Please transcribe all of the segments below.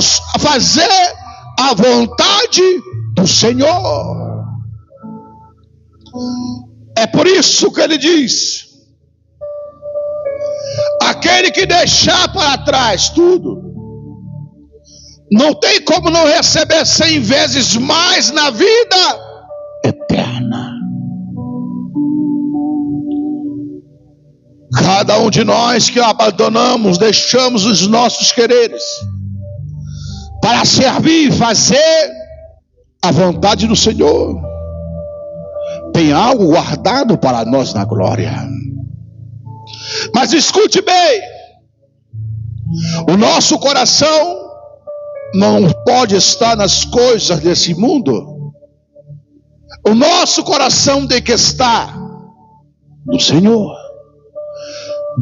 Vamos fazer a vontade do Senhor. É por isso que ele diz: aquele que deixar para trás tudo, não tem como não receber 100 vezes mais na vida eterna. Cada um de nós que abandonamos, deixamos os nossos quereres para servir e fazer a vontade do Senhor, tem algo guardado para nós na glória. Mas escute bem, o nosso coração não pode estar nas coisas desse mundo. O nosso coração tem que estar no Senhor.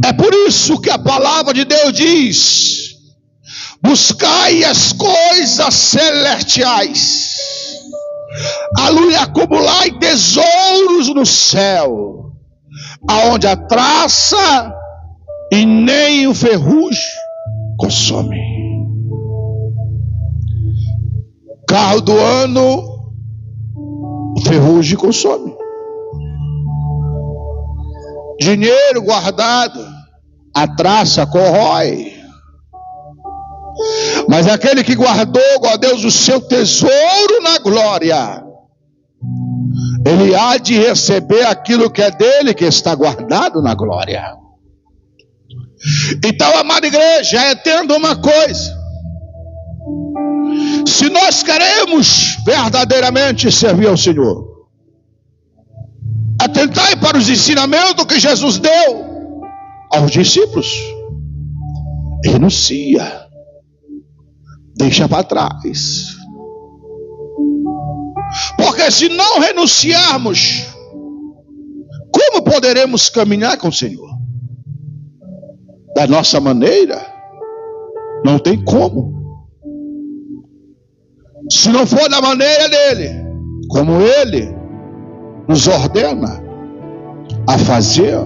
É por isso que a palavra de Deus diz: buscai as coisas celestiais, aleluia, acumulai tesouros no céu, aonde a traça e nem o ferrugem consome. Carro do ano, o ferrugem consome. Dinheiro guardado, a traça corrói. Mas aquele que guardou, ó Deus, o seu tesouro na glória, ele há de receber aquilo que é dele, que está guardado na glória. Então, amada igreja, entenda uma coisa: se nós queremos verdadeiramente servir ao Senhor, atentai para os ensinamentos que Jesus deu aos discípulos. Renuncia, deixa para trás. Porque se não renunciarmos, como poderemos caminhar com o Senhor? Da nossa maneira, não tem como. Se não for da maneira dele, como ele nos ordena a fazer,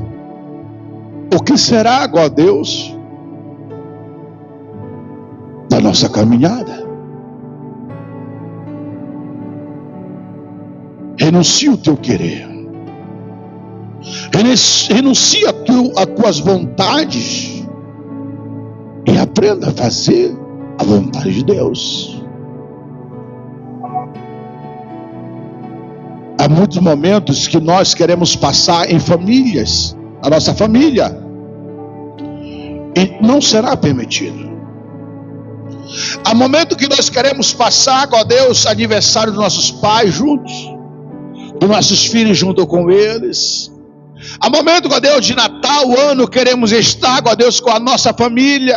o que será, ó Deus, da nossa caminhada? Renuncia o teu querer, renuncia as tuas vontades e aprenda a fazer a vontade de Deus. Há muitos momentos que nós queremos passar em famílias, a nossa família, e não será permitido. Há momentos que nós queremos passar, ó Deus, aniversário dos nossos pais juntos, dos nossos filhos junto com eles. Há momentos, ó Deus, de Natal, ano, queremos estar, ó Deus, com a nossa família.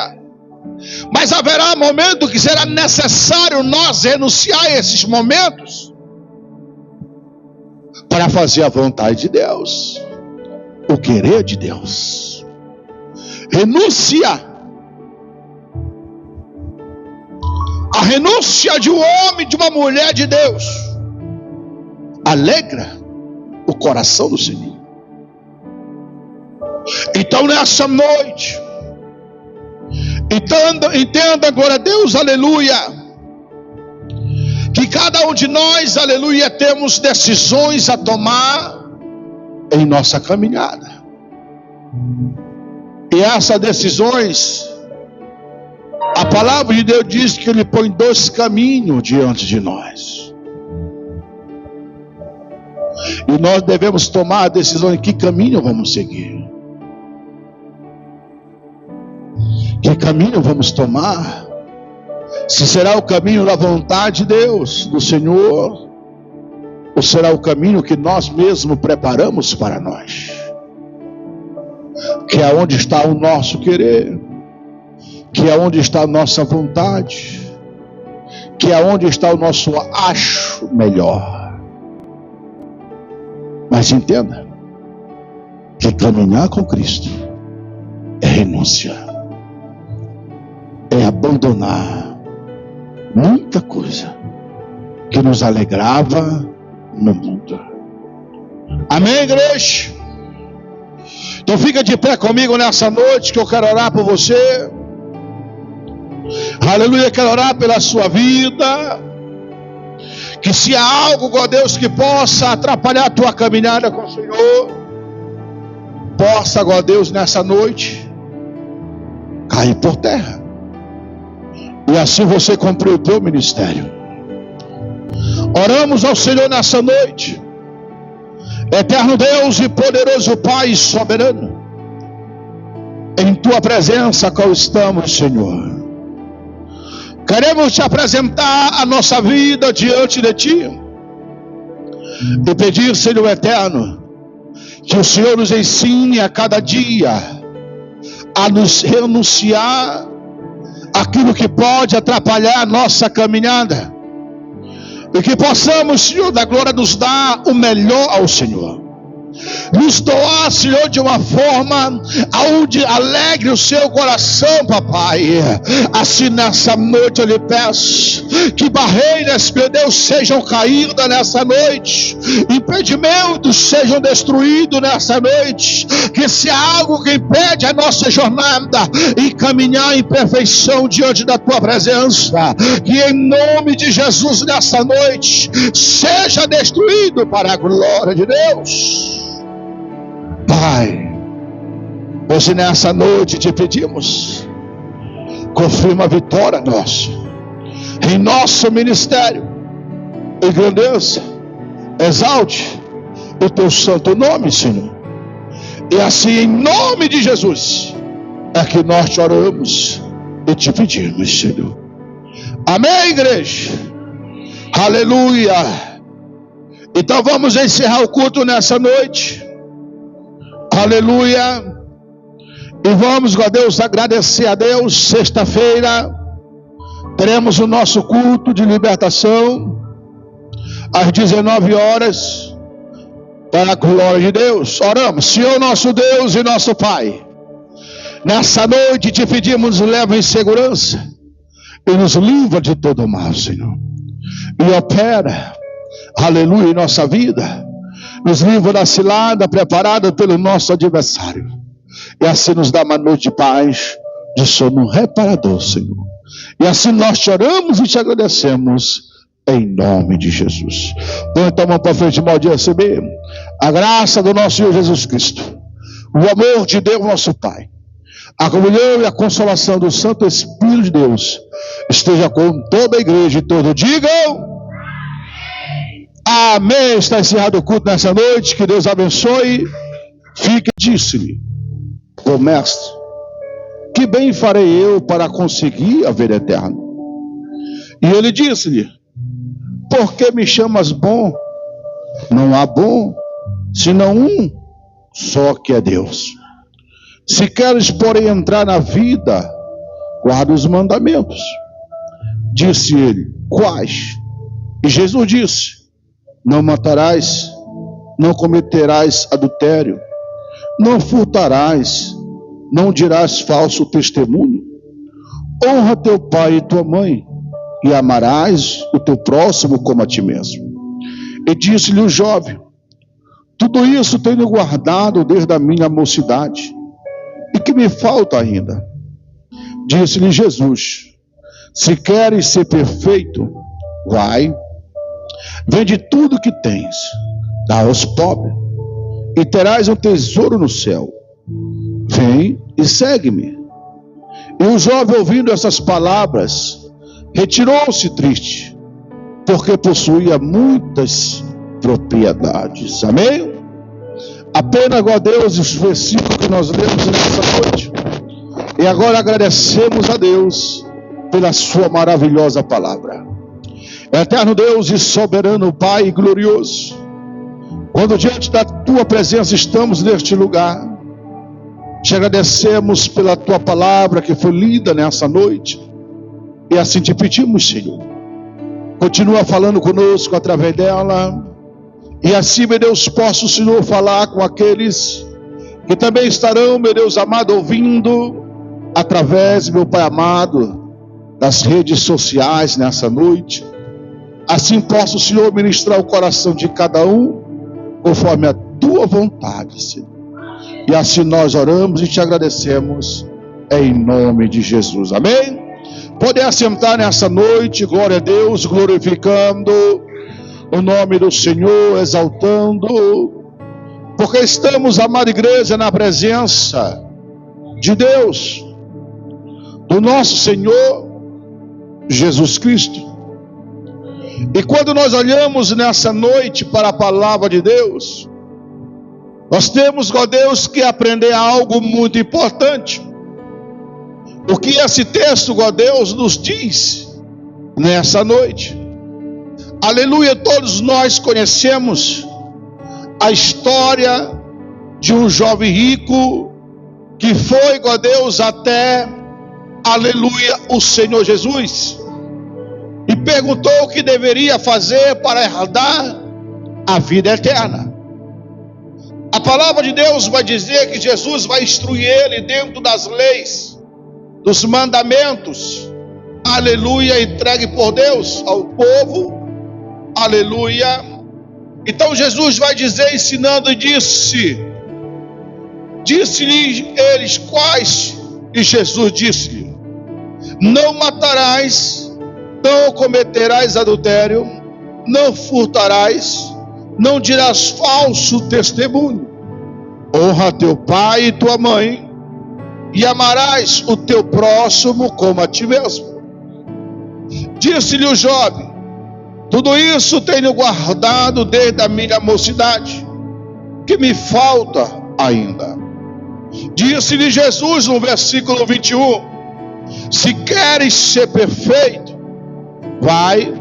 Mas haverá momento que será necessário nós renunciar a esses momentos para fazer a vontade de Deus, o querer de Deus. Renúncia. A renúncia de um homem, de uma mulher de Deus, alegra o coração do Senhor. Então, nessa noite, entenda, glória a Deus, aleluia, que cada um de nós, aleluia, temos decisões a tomar em nossa caminhada. E essas decisões, a palavra de Deus diz que Ele põe 2 caminhos diante de nós. E nós devemos tomar a decisão em que caminho vamos seguir. Que caminho vamos tomar? Se será o caminho da vontade de Deus, do Senhor, ou será o caminho que nós mesmos preparamos para nós? Que é onde está o nosso querer, que é onde está a nossa vontade, que é onde está o nosso acho melhor. Mas entenda que caminhar com Cristo é renúncia, é abandonar muita coisa que nos alegrava no mundo. Amém, igreja? Então fica de pé comigo nessa noite, que eu quero orar por você. Aleluia, quero orar pela sua vida. Que se há algo, ó Deus, que possa atrapalhar a tua caminhada com o Senhor, possa, ó Deus, nessa noite, cair por terra. E assim você cumpriu o teu ministério. Oramos ao Senhor nessa noite. Eterno Deus e poderoso Pai soberano, em tua presença qual estamos, Senhor. Queremos te apresentar a nossa vida diante de ti e pedir, Senhor eterno, que o Senhor nos ensine a cada dia a nos renunciar aquilo que pode atrapalhar a nossa caminhada, e que possamos, Senhor da glória, nos dar o melhor ao Senhor, nos doar, Senhor, de uma forma aonde alegre o seu coração, papai. Assim nessa noite eu lhe peço que barreiras, meu Deus, sejam caídas nessa noite, impedimentos sejam destruídos nessa noite, que se há algo que impede a nossa jornada e caminhar em perfeição diante da tua presença, que em nome de Jesus nessa noite seja destruído para a glória de Deus. Pai, hoje nessa noite te pedimos, confirma a vitória nossa, em nosso ministério, engrandeça, exalte o teu santo nome, Senhor. E assim, em nome de Jesus, é que nós te oramos e te pedimos, Senhor. Amém, igreja? Aleluia. Então vamos encerrar o culto nessa noite. Aleluia. E vamos, ó Deus, agradecer a Deus. Sexta-feira teremos o nosso culto de libertação às 19 horas, para a glória de Deus. Oramos. Senhor nosso Deus e nosso Pai, nessa noite te pedimos, nos leva em segurança e nos livra de todo mal, Senhor, e opera, aleluia, em nossa vida. Nos livra da cilada preparada pelo nosso adversário. E assim nos dá uma noite de paz, de sono reparador, Senhor. E assim nós te oramos e te agradecemos, em nome de Jesus. Põe tua mão para frente, mal de receber a graça do nosso Senhor Jesus Cristo, o amor de Deus nosso Pai, a comunhão e a consolação do Santo Espírito de Deus esteja com toda a igreja e todos digam amém. Está encerrado o culto nessa noite. Que Deus abençoe. Fique, disse-lhe o mestre: que bem farei eu para conseguir a vida eterna? E ele disse-lhe: por que me chamas bom? Não há bom senão um só, que é Deus. Se queres, porém, entrar na vida, guarda os mandamentos. Disse ele: quais? E Jesus disse: não matarás, não cometerás adultério, não furtarás, não dirás falso testemunho, honra teu pai e tua mãe, e amarás o teu próximo como a ti mesmo. E disse-lhe o jovem: tudo isso tenho guardado desde a minha mocidade, e que me falta ainda? Disse-lhe Jesus: se queres ser perfeito, vai, vende tudo que tens, dá aos pobres, e terás um tesouro no céu. Vem e segue-me. E o jovem, ouvindo essas palavras, retirou-se triste, porque possuía muitas propriedades. Amém? Apenas, ó Deus, os versículos que nós lemos nessa noite. E agora agradecemos a Deus pela sua maravilhosa palavra. Eterno Deus e soberano Pai glorioso, quando diante da tua presença estamos neste lugar, te agradecemos pela tua palavra que foi lida nessa noite, e assim te pedimos, Senhor, continua falando conosco através dela, e assim, meu Deus, possa o Senhor falar com aqueles que também estarão, meu Deus amado, ouvindo através, meu Pai amado, das redes sociais nessa noite. Assim possa o Senhor ministrar o coração de cada um, conforme a tua vontade, Senhor. E assim nós oramos e te agradecemos, em nome de Jesus. Amém? Pode assentar nessa noite, glória a Deus, glorificando o nome do Senhor, exaltando, porque estamos, amada igreja, na presença de Deus, do nosso Senhor Jesus Cristo. E quando nós olhamos nessa noite para a palavra de Deus, nós temos, ó Deus, que aprender algo muito importante. O que esse texto, ó Deus, nos diz nessa noite. Aleluia, todos nós conhecemos a história de um jovem rico que foi, ó Deus, até, aleluia, o Senhor Jesus, e perguntou o que deveria fazer para herdar a vida eterna. A palavra de Deus vai dizer que Jesus vai instruir ele dentro das leis, dos mandamentos, aleluia, entregue por Deus ao povo, aleluia. Então Jesus vai dizer, ensinando, e disse-lhe eles quais, e Jesus disse-lhe: não matarás, não cometerás adultério, não furtarás, não dirás falso testemunho, honra teu pai e tua mãe, e amarás o teu próximo como a ti mesmo. Disse-lhe o jovem: tudo isso tenho guardado desde a minha mocidade, que me falta ainda. Disse-lhe Jesus no versículo 21: se queres ser perfeito, vai,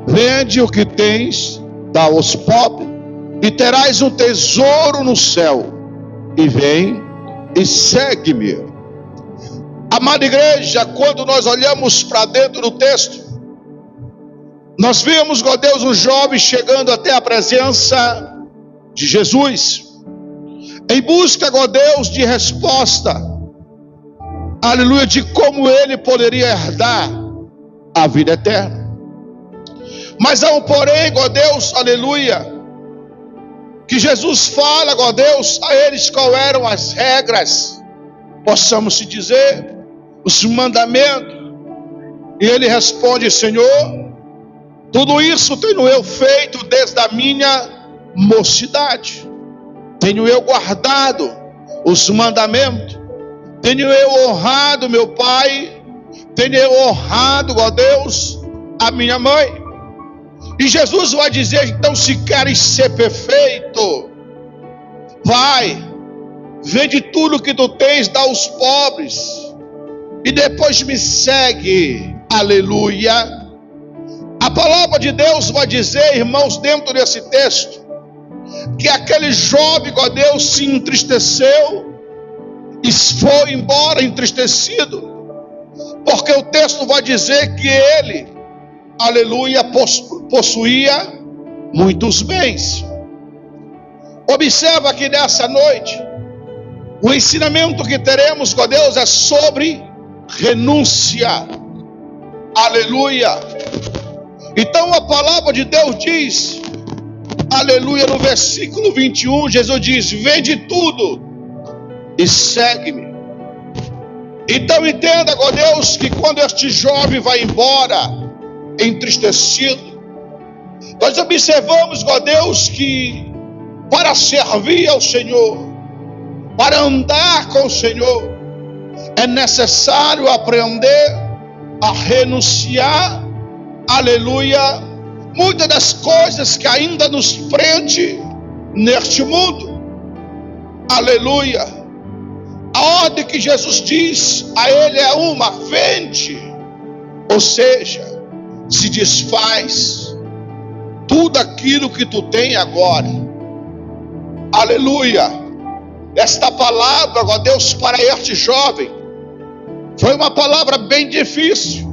vende o que tens, dá aos pobres, e terás um tesouro no céu, e vem e segue-me. Amada igreja, quando nós olhamos para dentro do texto, nós vemos, ó Deus, um jovem chegando até a presença de Jesus, em busca, ó Deus, de resposta, aleluia, de como ele poderia herdar a vida eterna. Mas há um porém, ó Deus, aleluia, que Jesus fala, ó Deus, a eles qual eram as regras, possamos se dizer, os mandamentos. E ele responde: Senhor, tudo isso tenho eu feito desde a minha mocidade, tenho eu guardado os mandamentos, tenho eu honrado meu pai, tenho eu honrado, ó Deus, a minha mãe. E Jesus vai dizer, então, se queres ser perfeito, vai, vende tudo que tu tens, dá aos pobres, e depois me segue, aleluia. A palavra de Deus vai dizer, irmãos, dentro desse texto, que aquele jovem, ó Deus, se entristeceu e foi embora entristecido, porque o texto vai dizer que ele, aleluia, possuía muitos bens. Observa que nessa noite, o ensinamento que teremos com Deus é sobre renúncia, aleluia. Então a palavra de Deus diz, aleluia, no versículo 21, Jesus diz: vende tudo e segue-me. Então entenda, ó Deus, que quando este jovem vai embora entristecido, nós observamos, ó Deus, que para servir ao Senhor, para andar com o Senhor, é necessário aprender a renunciar, aleluia, muitas das coisas que ainda nos prende neste mundo, aleluia. A ordem que Jesus diz a ele é uma: vende, ou seja, se desfaz tudo aquilo que tu tem agora, aleluia. Esta palavra, ó Deus, para este jovem, foi uma palavra bem difícil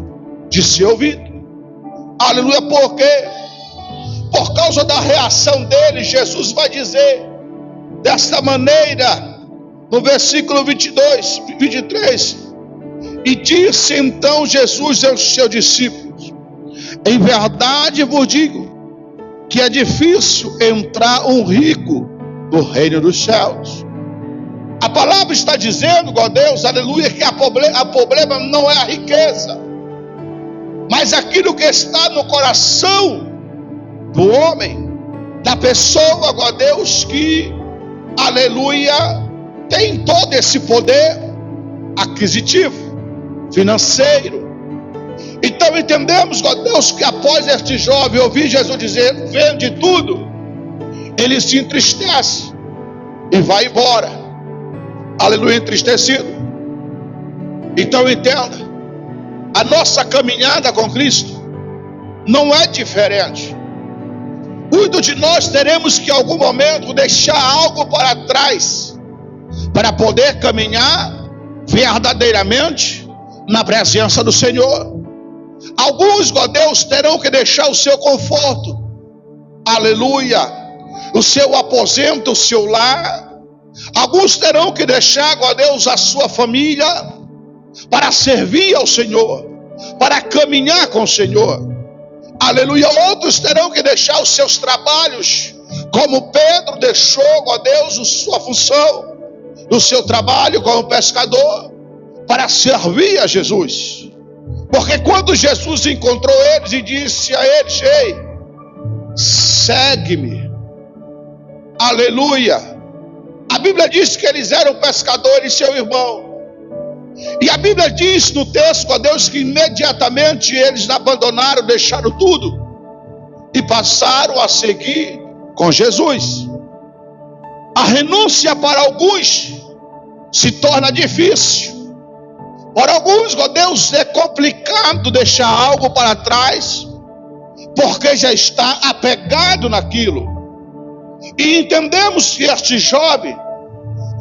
de ser ouvida, aleluia. Por quê? Por causa da reação dele, Jesus vai dizer desta maneira, no versículo 22, 23, e disse então Jesus aos seus discípulos: em verdade vos digo, que é difícil entrar um rico no reino dos céus. A palavra está dizendo, ó Deus, aleluia, que a problema não é a riqueza, mas aquilo que está no coração do homem, da pessoa, ó Deus, que, aleluia, tem todo esse poder aquisitivo, financeiro. Então entendemos, ó Deus, que após este jovem ouvir Jesus dizer, vende tudo, ele se entristece e vai embora, aleluia, entristecido. Então entenda, a nossa caminhada com Cristo não é diferente. Muitos de nós teremos que em algum momento deixar algo para trás, para poder caminhar verdadeiramente na presença do Senhor. Alguns, ó Deus, terão que deixar o seu conforto, aleluia, o seu aposento, o seu lar. Alguns terão que deixar, ó Deus, a sua família para servir ao Senhor, para caminhar com o Senhor, aleluia. Outros terão que deixar os seus trabalhos, como Pedro deixou, ó Deus, a sua função, o seu trabalho como pescador, para servir a Jesus. Porque quando Jesus encontrou eles e disse a eles, ei, segue-me, aleluia, a Bíblia diz que eles eram pescadores, seu irmão. E a Bíblia diz no texto, ó Deus, que imediatamente eles abandonaram, deixaram tudo e passaram a seguir com Jesus. A renúncia para alguns se torna difícil. Para alguns, ó Deus, é complicado deixar algo para trás, porque já está apegado naquilo. E entendemos que este jovem,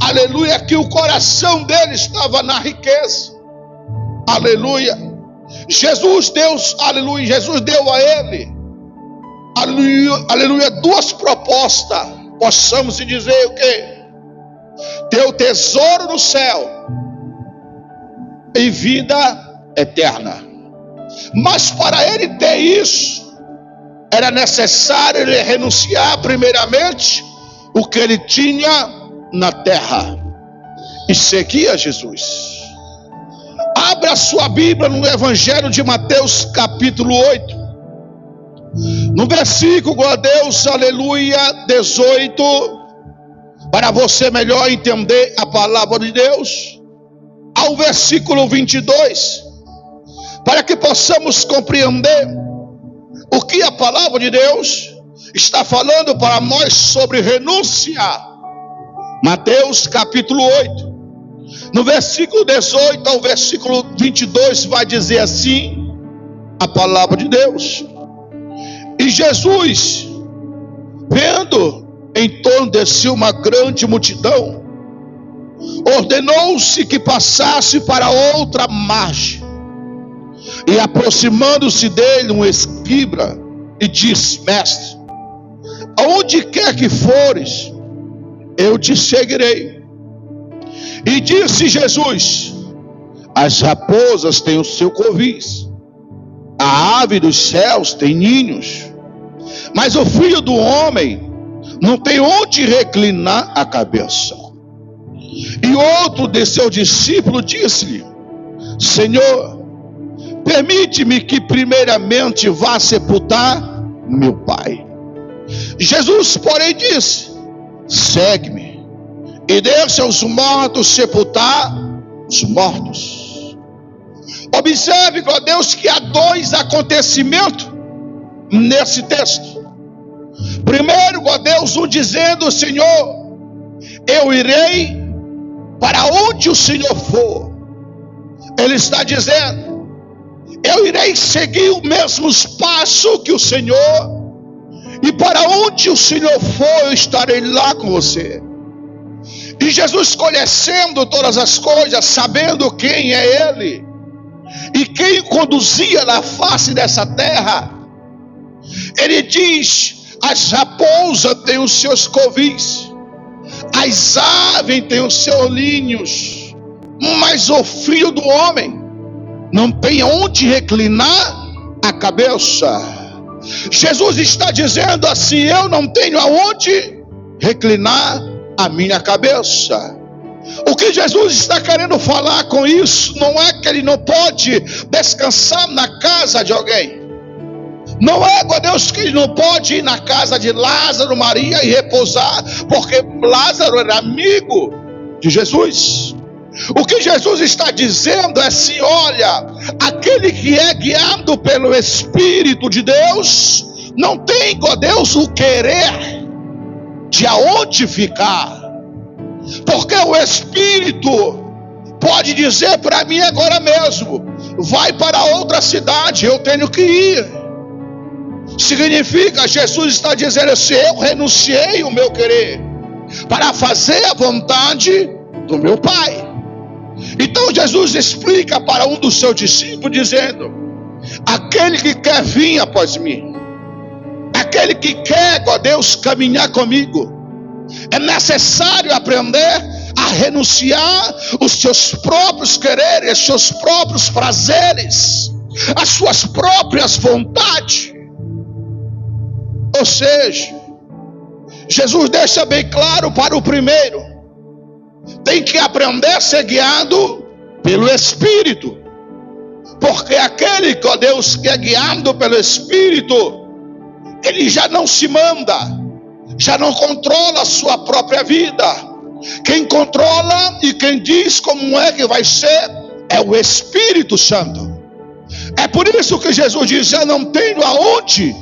aleluia, que o coração dele estava na riqueza, aleluia. Jesus deu a ele, aleluia, duas propostas. Possamos dizer o quê? Teu tesouro no céu e vida eterna. Mas para ele ter isso, era necessário ele renunciar primeiramente o que ele tinha na terra e seguir a Jesus. Abra sua Bíblia no Evangelho de Mateus capítulo 8, no versículo, ó Deus, aleluia, 18, para você melhor entender a palavra de Deus, ao versículo 22, para que possamos compreender o que a palavra de Deus está falando para nós sobre renúncia. Mateus capítulo 8, no versículo 18 ao versículo 22, vai dizer assim a palavra de Deus. E Jesus, vendo em torno de si uma grande multidão, ordenou-se que passasse para outra margem. E aproximando-se dele um escriba, e disse, mestre, aonde quer que fores, eu te seguirei. E disse Jesus, as raposas têm o seu covis, a ave dos céus tem ninhos, mas o filho do homem não tem onde reclinar a cabeça. E outro de seus discípulos disse-lhe, Senhor, permite-me que primeiramente vá sepultar meu pai. Jesus, porém, disse, segue-me e deixa os mortos sepultar os mortos. Observe, ó Deus, que há dois acontecimentos nesse texto. Primeiro, ó Deus, um dizendo, Senhor, eu irei para onde o Senhor for. Ele está dizendo, eu irei seguir os mesmos passos que o Senhor, e para onde o Senhor for, eu estarei lá com você. E Jesus, conhecendo todas as coisas, sabendo quem é Ele, e quem conduzia na face dessa terra, Ele diz, as raposas têm os seus covis, as aves têm os seus ninhos, mas o filho do homem não tem onde reclinar a cabeça. Jesus está dizendo assim, eu não tenho aonde reclinar a minha cabeça. O que Jesus está querendo falar com isso não é que ele não pode descansar na casa de alguém. Não é, ó Deus, que ele não pode ir na casa de Lázaro, Maria e repousar, porque Lázaro era amigo de Jesus. O que Jesus está dizendo é assim: olha, aquele que é guiado pelo Espírito de Deus, não tem, ó Deus, o querer de aonde ficar. Porque o Espírito pode dizer para mim agora mesmo: vai para outra cidade, eu tenho que ir. Significa, Jesus está dizendo assim: eu renunciei o meu querer para fazer a vontade do meu Pai. Então Jesus explica para um dos seus discípulos dizendo: aquele que quer vir após mim, aquele que quer, ó Deus, caminhar comigo, é necessário aprender a renunciar os seus próprios quereres, os seus próprios prazeres, as suas próprias vontades. Ou seja, Jesus deixa bem claro para o primeiro: tem que aprender a ser guiado pelo Espírito. Porque aquele que, ó Deus, que é guiado pelo Espírito, ele já não se manda, já não controla a sua própria vida. Quem controla e quem diz como é que vai ser é o Espírito Santo. É por isso que Jesus diz: eu não tenho aonde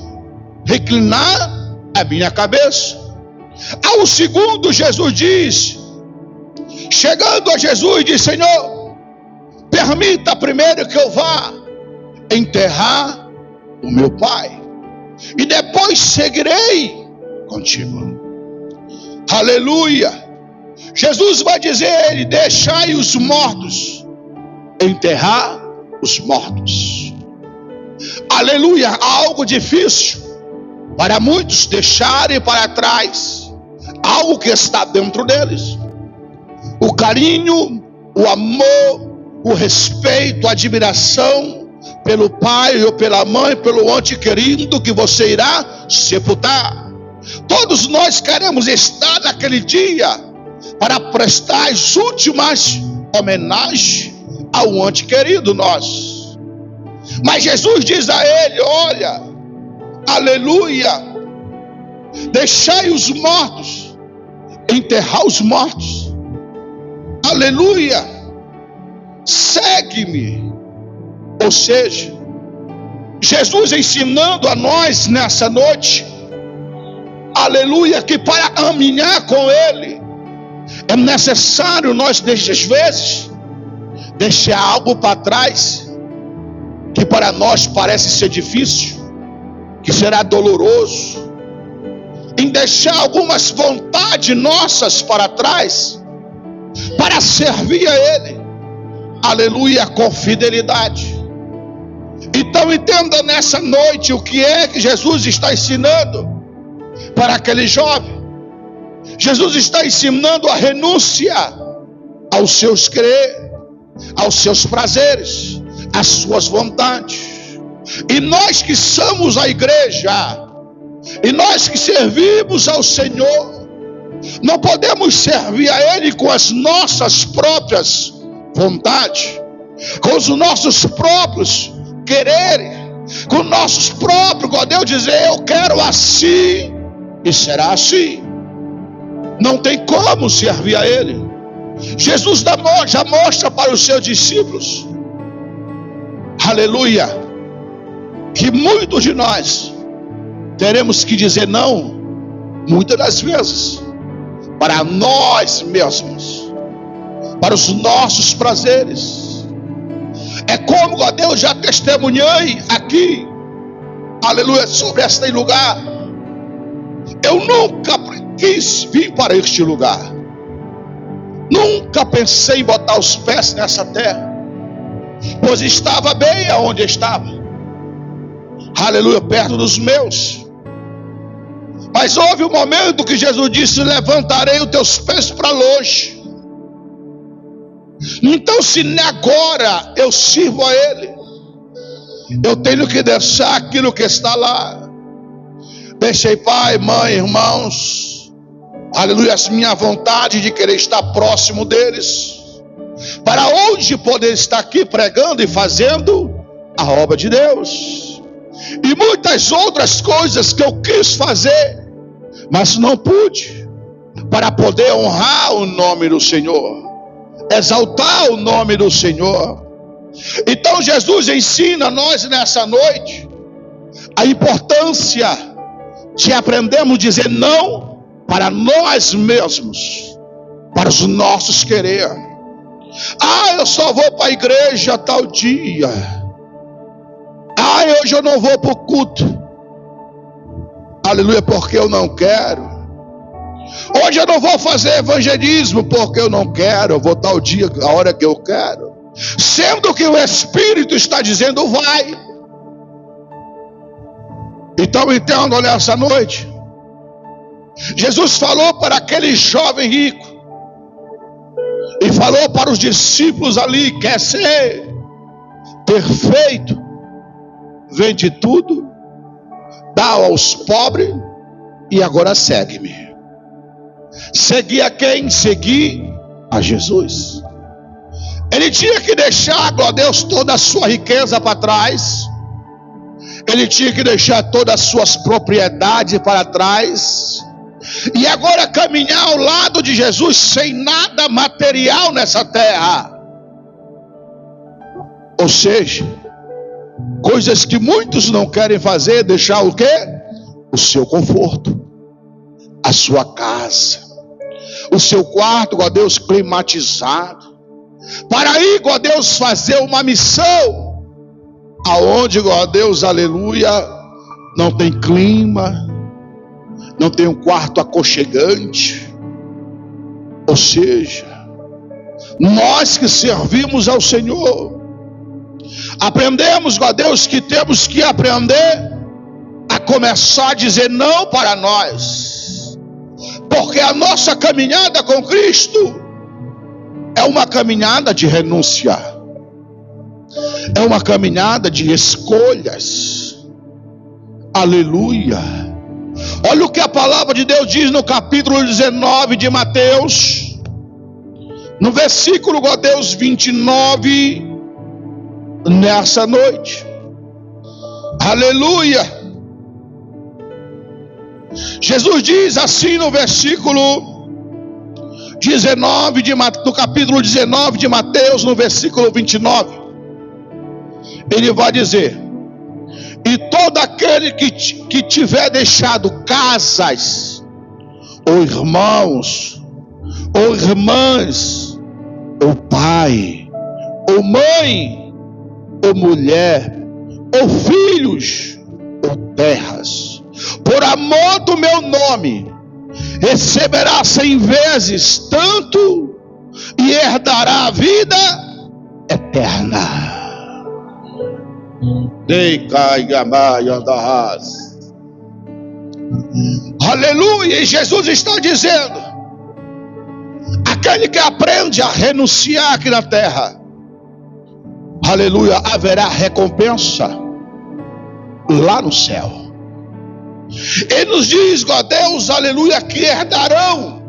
reclinar a minha cabeça. Ao segundo, Jesus diz, chegando a Jesus, diz: Senhor, permita primeiro que eu vá enterrar o meu pai, e depois seguirei contigo. Aleluia. Jesus vai dizer a ele: deixai os mortos enterrar os mortos. Aleluia. Algo difícil para muitos deixarem para trás algo que está dentro deles: o carinho, o amor, o respeito, a admiração pelo pai ou pela mãe, pelo ente querido que você irá sepultar. Todos nós queremos estar naquele dia para prestar as últimas homenagens ao ente querido nosso. Mas Jesus diz a ele: olha, aleluia, deixai os mortos enterrar os mortos. Aleluia, segue-me. Ou seja, Jesus ensinando a nós nessa noite, aleluia, que para caminhar com Ele é necessário nós, nestas vezes, deixar algo para trás que para nós parece ser difícil, que será doloroso, em deixar algumas vontades nossas para trás, para servir a Ele, aleluia, com fidelidade. Então entenda nessa noite o que é que Jesus está ensinando para aquele jovem. Jesus está ensinando a renúncia aos seus querer, aos seus prazeres, às suas vontades. E nós que somos a igreja, e nós que servimos ao Senhor, não podemos servir a Ele com as nossas próprias vontades, com os nossos próprios quereres, com nossos próprios, ó Deus, dizer: eu quero assim e será assim. Não tem como servir a Ele. Jesus já mostra para os seus discípulos, aleluia, que muitos de nós teremos que dizer não, muitas das vezes, para nós mesmos, para os nossos prazeres. É como, ó Deus, já testemunhei aqui, aleluia, sobre este lugar. Eu nunca quis vir para este lugar, nunca pensei em botar os pés nessa terra, pois estava bem aonde estava, aleluia, perto dos meus. Mas houve um momento que Jesus disse: levantarei os teus pés para longe. Então, se agora eu sirvo a Ele, eu tenho que deixar aquilo que está lá. Deixei pai, mãe, irmãos, aleluia, a minha vontade de querer estar próximo deles, para hoje poder estar aqui pregando e fazendo a obra de Deus, e muitas outras coisas que eu quis fazer, mas não pude, para poder honrar o nome do Senhor, exaltar o nome do Senhor. Então Jesus ensina a nós nessa noite a importância de aprendermos a dizer não para nós mesmos, para os nossos querer. Eu só vou para a igreja tal dia. Hoje eu não vou para o culto. Aleluia, porque eu não quero. Hoje eu não vou fazer evangelismo porque eu não quero. Eu vou tal dia, a hora que eu quero. Sendo que o Espírito está dizendo vai. Então entendo nessa noite, Jesus falou para aquele jovem rico, e falou para os discípulos ali: quer ser perfeito, vende tudo, dá aos pobres, e agora segue-me. Seguir a quem? Seguir a Jesus. Ele tinha que deixar, glória a Deus, toda a sua riqueza para trás. Ele tinha que deixar todas as suas propriedades para trás, e agora caminhar ao lado de Jesus sem nada material nessa terra. Ou seja, coisas que muitos não querem fazer, deixar o quê? O seu conforto, a sua casa, o seu quarto, ó Deus, climatizado, para ir, ó Deus, fazer uma missão aonde, ó Deus, aleluia, não tem clima, não tem um quarto aconchegante. Ou seja, nós que servimos ao Senhor, aprendemos, ó Deus, que temos que aprender a começar a dizer não para nós, porque a nossa caminhada com Cristo é uma caminhada de renúncia, é uma caminhada de escolhas. Aleluia. Olha o que a palavra de Deus diz no capítulo 19 de Mateus, no versículo, ó Deus, 29, nessa noite. Aleluia. Jesus diz assim no versículo 19 do capítulo 19 de Mateus, no versículo 29. Ele vai dizer: e todo aquele que tiver deixado casas, ou irmãos, ou irmãs, ou pai, ou mãe, ou mulher, ou filhos, ou terras, por amor do meu nome, receberá 100 vezes tanto, e herdará a vida eterna. Aleluia. E Jesus está dizendo: aquele que aprende a renunciar aqui na terra, aleluia, haverá recompensa lá no céu. Ele nos diz, ó Deus, aleluia, que herdarão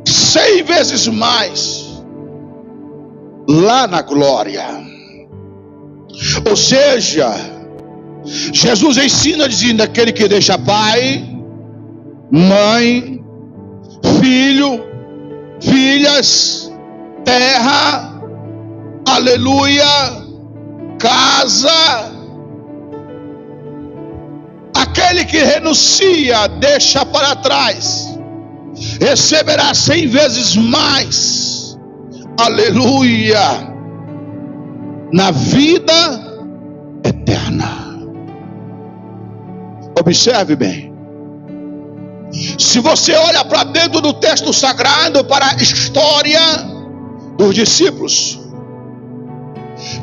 100 vezes mais lá na glória. Ou seja, Jesus ensina dizendo: aquele que deixa pai, mãe, filho, filhas, terra, aleluia, casa, aquele que renuncia, deixa para trás, receberá 100 vezes mais, aleluia, na vida eterna. Observe bem. Se você olha para dentro do texto sagrado, para a história dos discípulos,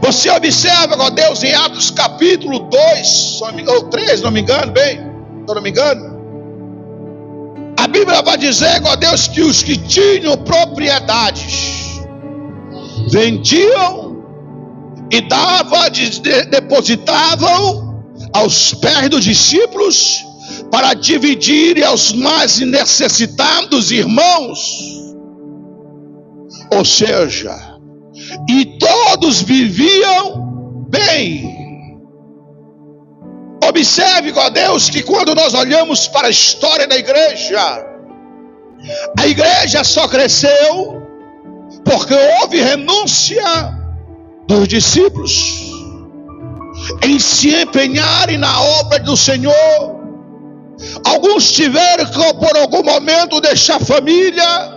você observa, ó Deus, em Atos capítulo 2 ou 3, não me engano, a Bíblia vai dizer, ó Deus, que os que tinham propriedades vendiam e depositavam aos pés dos discípulos, para dividir aos mais necessitados irmãos. Ou seja, e todos viviam bem. Observe, ó Deus, que quando nós olhamos para a história da igreja, a igreja só cresceu porque houve renúncia dos discípulos em se empenharem na obra do Senhor. Alguns tiveram que por algum momento deixar a família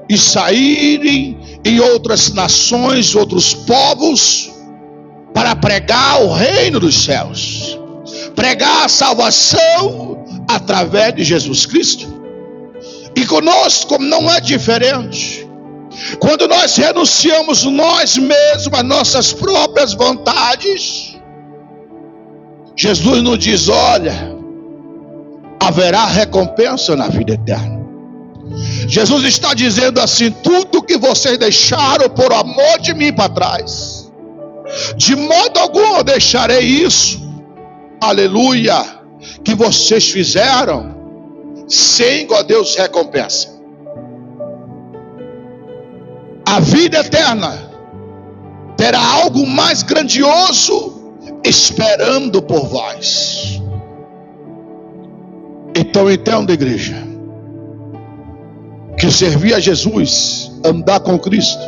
e saírem em outras nações, outros povos, para pregar o reino dos céus, pregar a salvação através de Jesus Cristo. E conosco não é diferente. Quando nós renunciamos nós mesmos às nossas próprias vontades, Jesus nos diz: olha, haverá recompensa na vida eterna. Jesus está dizendo assim: tudo que vocês deixaram por amor de mim para trás, de modo algum eu deixarei isso, aleluia, que vocês fizeram, sem ó Deus recompensa. A vida eterna terá algo mais grandioso esperando por vós. Então entenda, igreja, que servir a Jesus, andar com Cristo,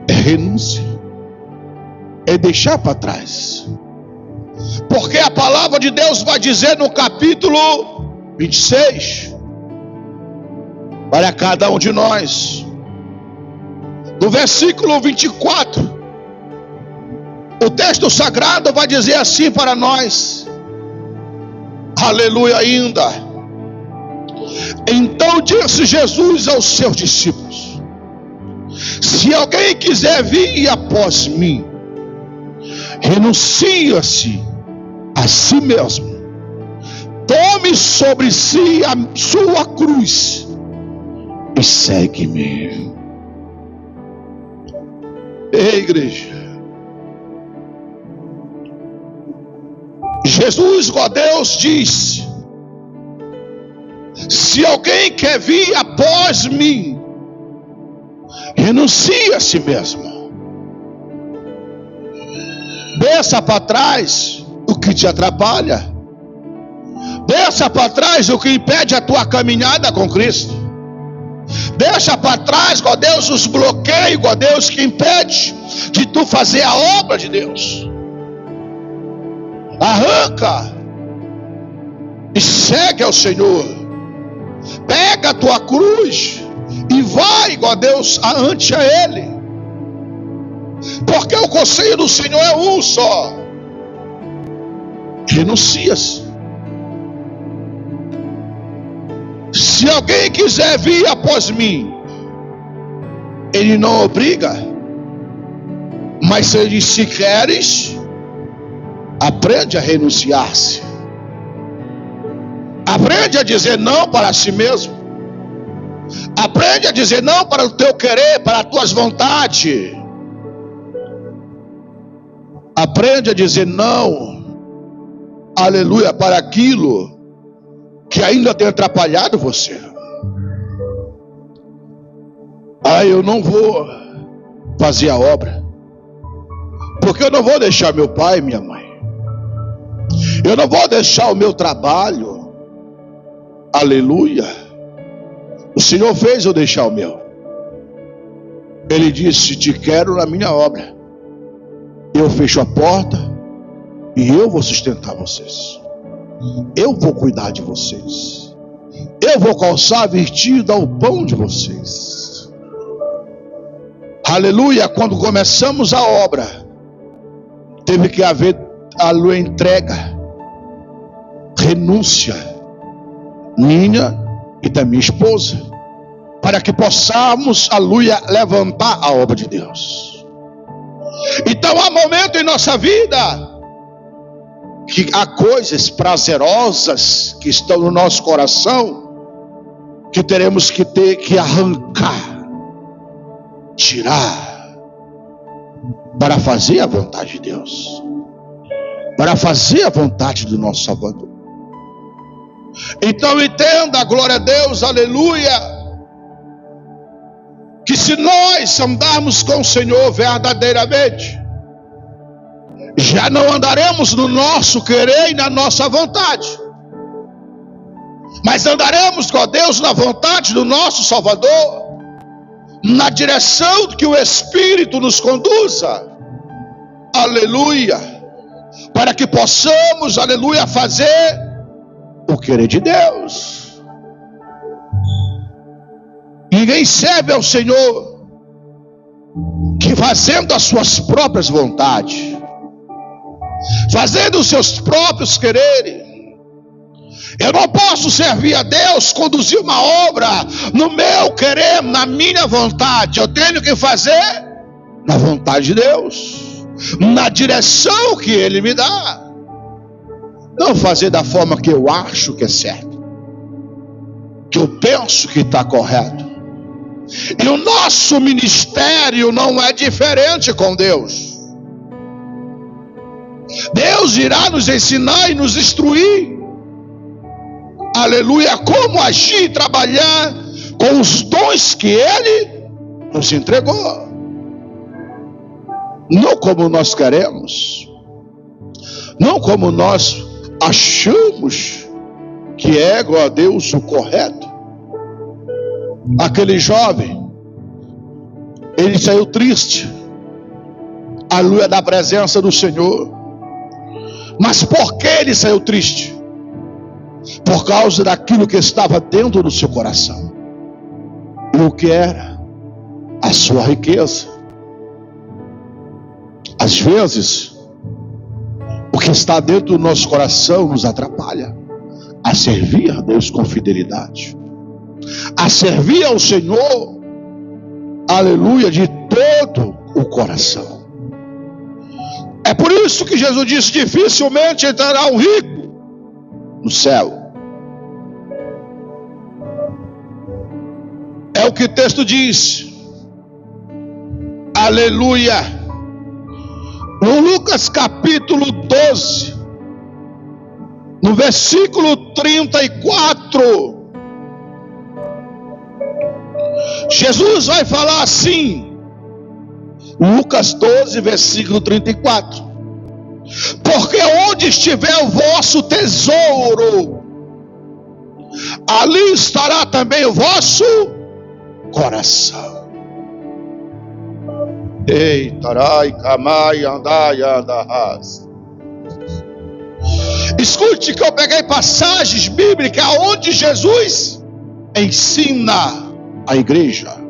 é renúncia, é deixar para trás. Porque a palavra de Deus vai dizer no capítulo 26, para cada um de nós, no versículo 24, o texto sagrado vai dizer assim para nós, aleluia ainda: então disse Jesus aos seus discípulos: se alguém quiser vir após mim, renuncia-se a si mesmo, tome sobre si a sua cruz e segue-me. Ei, igreja, Jesus, ó Deus, diz: se alguém quer vir após mim, renuncie a si mesmo, deixa para trás o que te atrapalha, deixa para trás o que impede a tua caminhada com Cristo, deixa para trás, ó Deus, os bloqueios, ó Deus, que impede de tu fazer a obra de Deus. Arranca e segue ao Senhor. Pega a tua cruz e vai, ó Deus, ante a Ele. Porque o conselho do Senhor é um só: renuncia-se. Se alguém quiser vir após mim, Ele não obriga, mas se Ele se queres, aprende a renunciar-se. Aprende a dizer não para si mesmo. Aprende a dizer não para o teu querer, para as tuas vontades. Aprende a dizer não, aleluia, para aquilo que ainda tem atrapalhado você. Eu não vou fazer a obra, porque eu não vou deixar meu pai e minha mãe. Eu não vou deixar o meu trabalho. Aleluia. O Senhor fez eu deixar o meu. Ele disse: te quero na minha obra. Eu fecho a porta e eu vou sustentar vocês. Eu vou cuidar de vocês. Eu vou calçar vestir, dar o pão de vocês. Aleluia. Quando começamos a obra, teve que haver a entrega, renúncia minha e da minha esposa, para que possamos, aleluia, levantar a obra de Deus. Então há momentos em nossa vida que há coisas prazerosas que estão no nosso coração, que teremos que ter que arrancar, tirar, para fazer a vontade de Deus, para fazer a vontade do nosso Salvador. Então entenda, glória a Deus, aleluia, que se nós andarmos com o Senhor verdadeiramente, já não andaremos no nosso querer e na nossa vontade, mas andaremos com Deus na vontade do nosso Salvador, na direção que o Espírito nos conduza, aleluia, para que possamos, aleluia, fazer o querer de Deus. Ninguém serve ao Senhor que fazendo as suas próprias vontades, fazendo os seus próprios quereres. Eu não posso servir a Deus, conduzir uma obra no meu querer, na minha vontade. Eu tenho que fazer na vontade de Deus, na direção que Ele me dá. Não fazer da forma que eu acho que é certo, que eu penso que está correto. E o nosso ministério não é diferente com Deus. Deus irá nos ensinar e nos instruir, aleluia, como agir e trabalhar com os dons que Ele nos entregou, não como nós queremos, não como nós achamos que é, glória a Deus, o correto. Aquele jovem, ele saiu triste, aleluia, da presença do Senhor. Mas por que ele saiu triste? Por causa daquilo que estava dentro do seu coração. E o que era? A sua riqueza. Às vezes, o que está dentro do nosso coração nos atrapalha a servir a Deus com fidelidade, a servir ao Senhor, aleluia, de todo o coração. É por isso que Jesus disse: dificilmente entrará um rico no céu. É o que o texto diz, aleluia, no Lucas capítulo 12, no versículo 34, Jesus vai falar assim, Lucas 12, versículo 34: porque onde estiver o vosso tesouro, ali estará também o vosso coração. Escute que eu peguei passagens bíblicas onde Jesus ensina a igreja.